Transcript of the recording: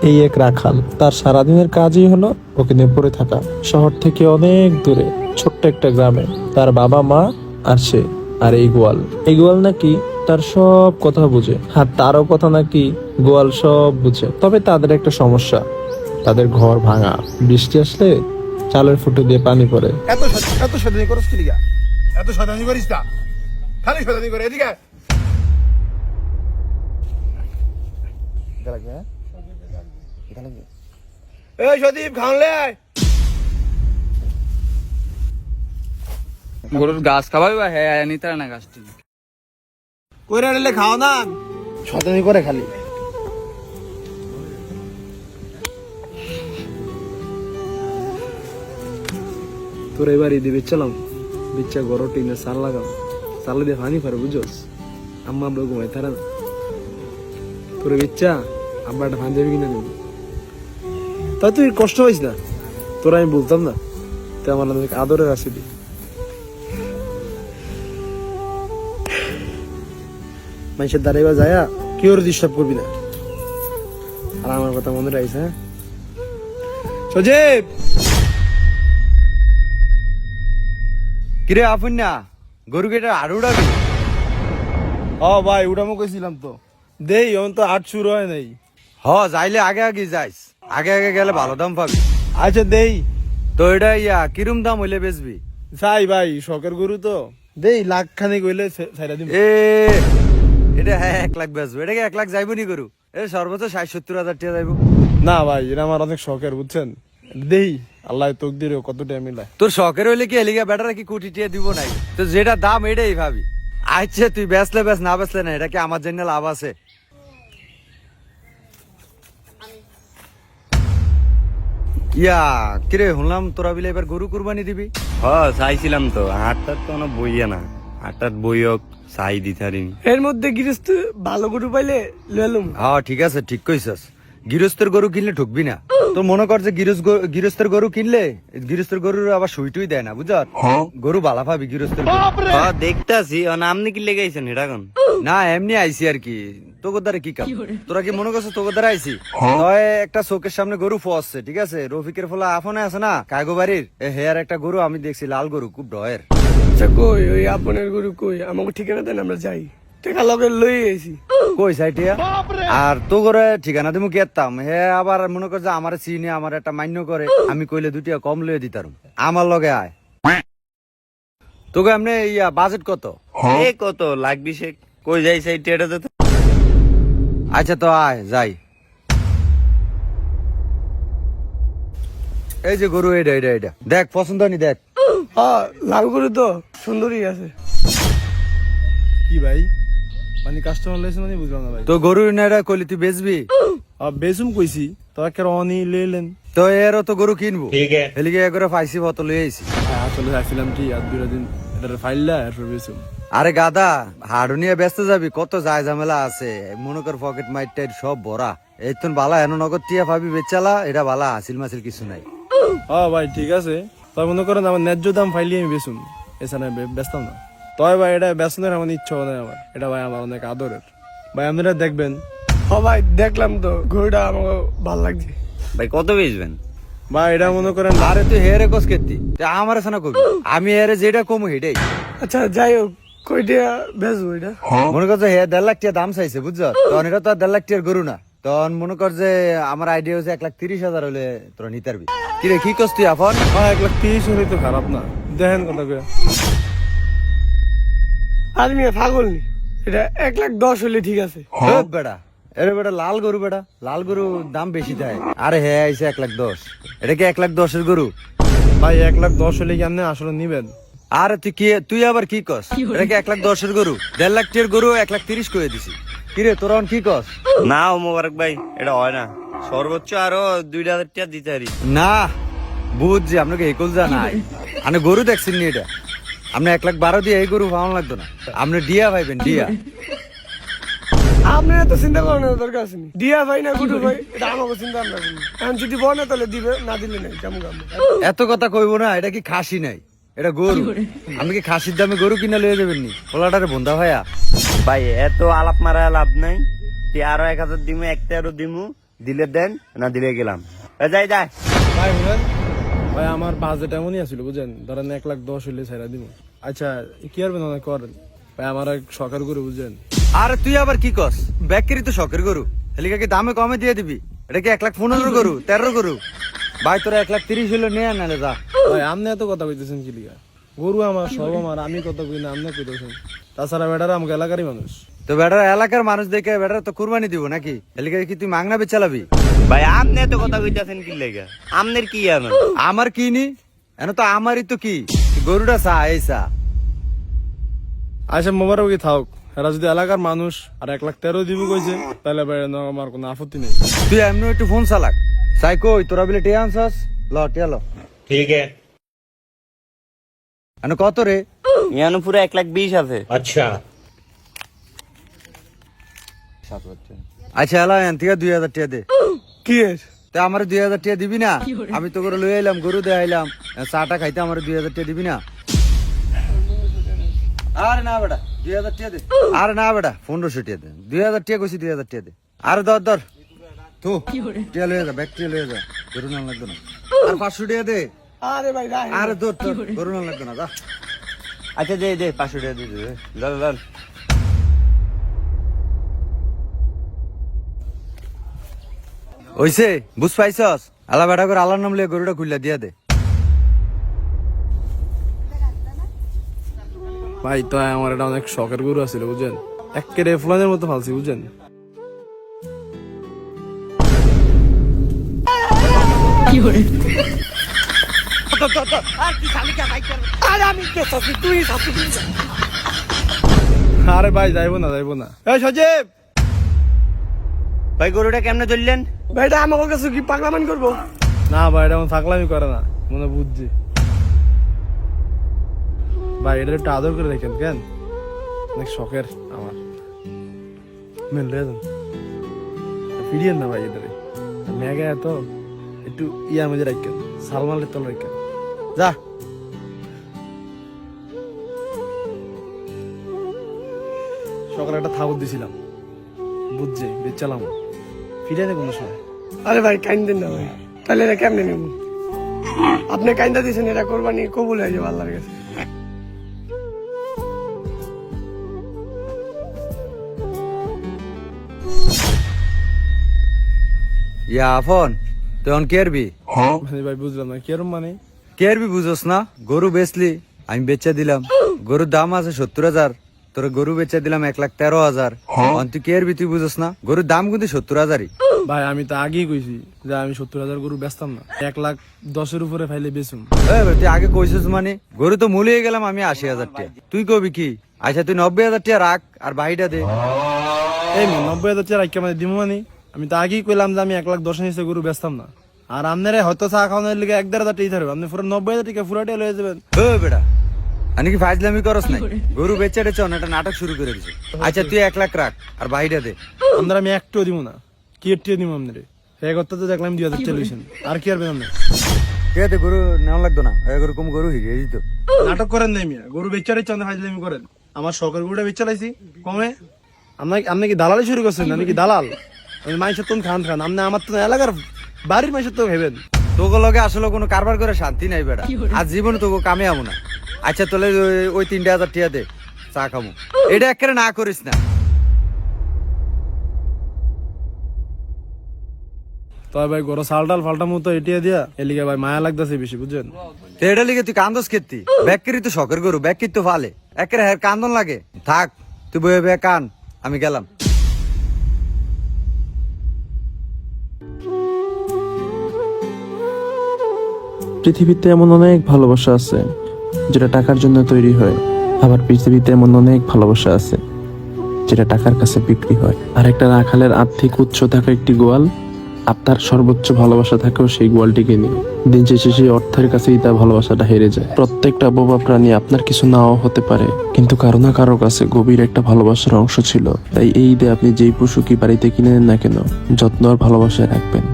এই এক রাখাল, তার সারাদিনের কাজই হলো ওকে নিয়ে পড়ে থাকা। শহর থেকে অনেক দূরে ছোট্ট একটা গ্রামে তার বাবা মা আর সে। আর এই গোয়াল নাকি তার সব কথা বুঝে, আর তারও কথা নাকি গোয়াল সব বুঝে। তবে তাদের একটা সমস্যা, তাদের ঘর ভাঙা, বৃষ্টি আসলে চালের ফুটো দিয়ে পানি পড়ে। এত শয়তানি করছ কি লিগা? এত শয়তানি করিস না, খালি শয়তানি করে। এদিকে এই সদীপ খাওয়ালে আয়। গরুর ঘাস খাওয়াই বা হ্যাঁ নিতে না ঘাসটি কইরা নিলে খাও না, শয়তানি করে খালি। তোর এবার ঈদে বেচালাম, বিচ্চা গরো টিনে সার লাগাম, সালে দিয়ে পানি পারে বুঝোস। আম্মা আব্বা ঘুমাই তারা না, তোর বিচ্চা আব্বা একটা পাঞ্জাবি কিনে দেব। তা তুই কষ্ট পাইস না, তোরা আমি বলতাম না, তুই আমার অনেক আদরের আসিবি। মানুষের দাঁড়াইবা যায় কেউ ডিস্টার্ব করবি না, আর আমার কথা মনে রাখিস। হ্যাঁ সজীব, কিরে আফুন না গরু কেটে আরো উড়াবি? হ ভাই উঠামো কইছিলাম তো, দেই অন তো আট শুরু হয় নাই। হ যাইলে আগে আগে যাইস, আগে আগে গেলে ভালো দাম পাবি। আচ্ছা দেই। তো এটা কিরম দাম হইলে বেচবি? চাই ভাই, শখের গরু তো, দেই লাখ খানি কইলে ছাইরা দিম। এ এটা হ্যাঁ 1 লাখ বেচবো? এটা কি 1 লাখ যাইবো নি গরু? এটা সর্বোচ্চ 60-70 হাজার টাকা যাইবো। না ভাই, এটা আমার অনেক শখের, বুঝছেন। দেই আল্লাহ তোক দিলে কত টাইম মিলায়। তোর শখের হইলে কি এলিগা বেটারা কি কোটি টিয়া দিব নাই? তো যেটা দাম এটাই ভাবি। আচ্ছা তুই বেচলে বেচ, না বেচলে না, এটা কি আমার জন্য লাভ আছে? কিরে শুনলাম তোরা বিলে এবার গরু কুরবানি দিবি? চাইছিলাম তো, হাটটার তো কোনো বইয়া না, হাটটার বইয়ক চাই দিতারিনি। এর মধ্যে গৃহস্থ ভালো গরু পাইলে লেলুম। হ্যাঁ ঠিক আছে, ঠিক কইছস। গৃহস্থের গরু কিনলে ঠকবি না। তো মনে কর যে গৃহস্থের গরু কিনলে গৃহস্থের গরুর আবার সুইটুই দেয় না, বুঝছ? গরু বালা পাবি গৃহস্থের গরু। দেখতাছি আপনি কি লেগাইছেন এটা এখন? না এমনি আইছি আর কি, তোর দ্বারা কি কাম? তোরা কি মনে করছো তোর দ্বারা আইছি? নয় একটা চোখের সামনে গরু ফসছে, ঠিক আছে? রফিকের ফলা আফনে আছে না কাগো বাড়ির, হেয়ার একটা গরু আমি দেখছি, লাল গরু, খুব ডয়ের। আচ্ছা কই ওই আপনার গরু কই? আমাকে ঠিকানা দেন, আমরা যাই। টাকা লগে লই আইছি। কই সাইটিয়া? আর তো করে ঠিকানা দিমু কি এতাম? হে আবার মনে কর যে আমার চিনি, আমার একটা মান্য করে, আমি কইলে 2 টাকা কম লইয়ে দিতাম। আমার লগে আয়। তোকে এমনি বাজেট কত? এ কত লাখ 20 কই যাই সাইড এটা তো। আচ্ছা তো আয় যাই। এই যে গরু, এটা এটা এটা দেখ, পছন্দ হয়নি দেখ। হ্যাঁ লাল গরু তো সুন্দরই আছে। কি ভাই, মানে কাস্টমার লাইছে মানে বুঝলাম না ভাই। তো গরু না এটা কইলি তুই বেচবি? বেসুম কইছি, তোরা কেন অনি লেলেন? তো এরও তো গরু কিনবো, এলিগে করে পাইছি বত লই আইছি। আসলে আসছিলাম কি আর 2 দিন এটা ফাইললা এরপর বেসুম। আরে গাদা, হাড়ু নিয়ে ব্যস্ত যাবি, কত যায় ঝামেলা আছে। মনে কর পকেট মাইট টাইট সব ভরা। এই তো বালা এন নগদ টিয়া পাবি বেচালা, এটা বালা হাসিল মাসিল কিছু নাই। হ্যাঁ ভাই ঠিক আছে, তবে মনে করেন আমার ন্যায্য দাম ফাইলি আমি বেসুম, এছাড়া বেচতাম না। তবে ভাই এটা বেচনের আমার ইচ্ছা নেই আমার, এটা ভাই আমার অনেক আদরের। ভাই আপনারা দেখবেন। হ ভাই দেখলাম তো, গরুটা আমাকে ভালো লাগছে। ভাই কত বেচবেন? ভাই এটা মনে করেন, আরে তুই হেরে কস কেতি, আমার সানা কবি, আমি হেরে যেটা কমু হেটাই। আচ্ছা যাই হোক, কইটা বেচবো এটা? মনে কর যে হে 1.5 লাখ টাকা দাম চাইছে, বুঝছ? তখন এটা তো আর 1.5 লাখ টাকার গরু না। তখন মনে কর যে আমার আইডিয়া হচ্ছে 1,30,000 হলে তোরা নিতে পারবি। কি রে কি কস তুই আফন? 1,30,000 হলে তো খারাপ না, দেখেন কথা কয়া। আর মিয়া পাগল নি, এটা 1,10,000 হলে ঠিক আছে। হ্যাঁ বেটা, এরে বেটা লাল গরু, বেটা লাল গরু দাম বেশি দেয়। আরে হ্যাঁ আইছে 1,10,000, এটা কি 1,10,000 এর গরু? ভাই 1,10,000 হলে কি আপনি আসলে নিবেন? আরে তুই আবার কি কস? এটা কি 1,10,000 এর গরু? 1.5 লাখ টাকার গরু 1,30,000 করে দিছি। কিরে তোরা কি কস? না ও মোবারক ভাই, এটা হয় না, সর্বোচ্চ আরো 2,000 টাকা দিতে পারি। না বুঝছি, আপনাকে একুল যা নাই, আপনি গরু দেখছেন নি? এটা আপনি 1,12,000 দিয়ে এই গরু পাওয়ান লাগতো না, আপনি ডিয়া পাইবেন, ডিয়া। আপনার এত চিন্তা করানোর দরকার আছে নি? দিয়া ভাই না গুডু ভাই, এটা আমাকে চিন্তা আমরা করি। এখন যদি বনে তাহলে দিবে, না দিলে নাই, কেমন কাম। এত কথা কইবো না, এটা কি খাসি নাই, এটা গরু। আপনি কি খাসির দামে গরু কিনা লয়ে যাবেন নি? ওলাটারে বন্ধা ভাইয়া। ভাই এত আলাপ মারা লাভ নাই, 13,000 দিমু, 1,13 দিমু, দিলে দেন, না দিলে গেলাম। যাই যাই। ভাই বুঝলেন, ভাই আমার বাজেট এমনই আছিল বুঝেন, ধরেন 1,10,000 হইলে ছাইরা দিব। আচ্ছা কি করবেন অনেক করেন ভাই, আমার এক শখের গরু বুঝছেন। আরে তুই আবার কি কস, ব্যাকেরি তো শখের গরু, এলিকা কি দামে কমে দিয়ে দিবি? এটা কি 1,15,000 গরু, 13 গরু? ভাই তোরা 1,30,000 হইলো নিয়ে নালে যা। ভাই আপনি এত কথা কইতেছেন কি লিগা? গরু আমার সব আমার, আমি কথা কই না আপনি কইতেছেন। তাছাড়া বেটারা আমাকে এলাকারই মানুষ। তো বেটার এলাকার মানুষ দেখে বেটার তো কুরবানি দিব নাকি? এলিকা কি তুই মাংনা বেচালাবি? ভাই আপনি এত কথা কইতাছেন কি লেগা? আমনের কি এমন? আমার কি নি, এন তো আমারই তো কি, গরুটা চা এই চা। আচ্ছা মোবারক কি থাক, এরা যদি এলাকার মানুষ আর 1,13,000 দিব কইছে, তাহলে ভাই আমার কোনো আপত্তি নেই। তুই এমনি একটু ফোন চালাক। চাই কই তোরা বিলে টিয়া আনছস? ল টিয়া ল। ঠিক আছে। এন কত রে? ইয়ানো পুরো 1,20,000 আছে। আচ্ছা এলা এন থেকে 2,000 টিয়া দে। কি তা আমার 2,000 টিয়া দিবি না? আমি তো করে লই আইলাম, গরু দিয়ে আইলাম, চাটা খাইতে আমার 2,000 টিয়া দিবি না? আরে না বেটা 2,000 টিয়া দে। আরে না বেটা 1,500 টিয়া দে। 2,000 টিয়া কইছি, 2,000 টিয়া দে। আরে ধর ধর তো টিয়া লয়ে যা, ব্যাগ টিয়া লয়ে যা, গরু না লাগবে না। আর 500 টিয়া দে। আরে ভাই আরে ধর ধর, গরু না লাগবে না, যা। আচ্ছা দে দে 500 টাকা দিয়ে দে। Loan loan. ওইছে বুঝ পাইছস? আলা বেটা করে আল্লাহর নাম লিয়ে গরুটা খুললা দিয়া দে। ভাই তো আমার এটা অনেক শখের গরু আছিল বুঝছেন, একেবারে ফুলানের মতো ফালছি বুঝছেন। আরে ভাই যাইবো না যাইবো না। এই সজীব, ভাই গরুটা কেমনে ধরলেন? ভাইটা আমার কাছে কি পাগলামান করবো? না ভাই এটা থাকলামই করে না, মনে বুঝছি ভাই, এটা একটু আদর করে রেখেন কেন, অনেক শখের আমার। মেলে যান ফিরিয়েন না ভাই, এটারে মেঘা এত একটু ইয়ার মধ্যে রাখেন, সালমানের তল রাখেন যা। সকালে একটা থাবত দিছিলাম বুঝছি, বেচালাম ফিরে নে কোনো সময়। আরে ভাই কাইন দেন না ভাই, তাহলে এটা কেমনে নেব? আপনি কাইন্দা দিয়েছেন, এটা কোরবানি কবুল হয়ে যাবে আল্লাহর কাছে। ইয়া আফন তুই কেয়ারবি? মানে ভাই বুঝলাম না কিরম মানে। কেয়ারবি বুঝোস না? গরু বেচলি, আমি বেচা দিলাম, গরুর দাম আছে 70,000, তোর গরু বেচা দিলাম 1,13,000। তুই কেয়ারবি, তুই বুঝোস না? গরুর দাম কিন্তু 70,000-ই। ভাই আমি তো আগেই কইছি যে আমি 70,000 গরু বেচতাম না, 1,10,000 উপরে ফাইলে বেচুম। তুই আগে কইছিস মানে? গরু তো মূলিয়ে গেলাম আমি 80,000 টাকা, তুই কবি কি? আচ্ছা তুই 90,000 টাকা রাখ আর বাহিটা দে। এই 90,000 টাকা রাখি মানে দিব মানে? আমি তো আগেই কইলাম যে আমি 1,10,000 নিচে গরু বেচতাম না। আর আপনারা হয়তো চা খাওয়ানোর লিগে 1,500 টাকা ধরবে, আপনি পুরো 90,000 টাকা পুরাটাই লয়ে যাবেন। বেটা আমি কি ফাজলামি করস নাই? গরু বেচে টেচে একটা নাটক শুরু করে দিছে। আচ্ছা তুই 1 লাখ রাখ আর বাহিটা দে। আমরা আমি একটুও দিব না, কি একটুও দিব আপনারে? এই কথা তো দেখলাম 2,000 টাকা লইছেন, আর কি আরবেন আপনি? ঠিক আছে গরু নেওয়া লাগতো না, এরকম গরু হিরে দিত। নাটক করেন নাই মিয়া, গরু বেচার ইচ্ছা না ফাজলামি করেন। আমার শখের গরুটা বেচা লাইছি কমে, আপনি কি দালালি শুরু করছেন? আমি কি দালাল? মাইসের তো খান খান, আপনি আমার তো এলাকার বাড়ির মাইসের তো ভেবেন। তোকে লগে আসলে কোনো কারবার করে শান্তি নাই বেটা, আর জীবনে তোকে কামে আমো না। আচ্ছা তোলে ওই 3,000 টাকা দে, চা খামু। এটা একেবারে না করিস না। তবে ভাই গরু সালটাল ফাল্টা মতো এটিয়ে দিয়া এলিগে ভাই মায়া লাগতেছে বেশি বুঝছেন। তো এটা লিগে তুই কান্দস খেতি? ব্যাকরি তো শখের গরু, ব্যাকরি তো ফালে, একেবারে হ্যাঁ কান্দন লাগে। থাক তুই বয়ে বয়ে কান, আমি গেলাম। পৃথিবীতে এমন অনেক ভালোবাসা আছে যেটা টাকার জন্য তৈরি হয়, আবার পৃথিবীতে এমন অনেক ভালোবাসা আছে যেটা টাকার কাছে বিক্রি হয়। আর একটা রাখালের আর্থিক উৎস থাকা একটি গোয়াল আপনার সর্বোচ্চ ভালোবাসা থাকেও সেই গোয়ালটিকে নিয়ে। দিন শেষে সেই অর্থের কাছেই তার ভালোবাসাটা হেরে যায়। প্রত্যেকটা বোবা প্রাণী আপনার কিছু নাও হতে পারে, কিন্তু কারো না কারো কাছে গভীর একটা ভালোবাসার অংশ ছিল। তাই এই ঈদে আপনি যেই পশু কি বাড়িতে কিনে নেন না কেন, যত্ন আর ভালোবাসায় রাখবেন।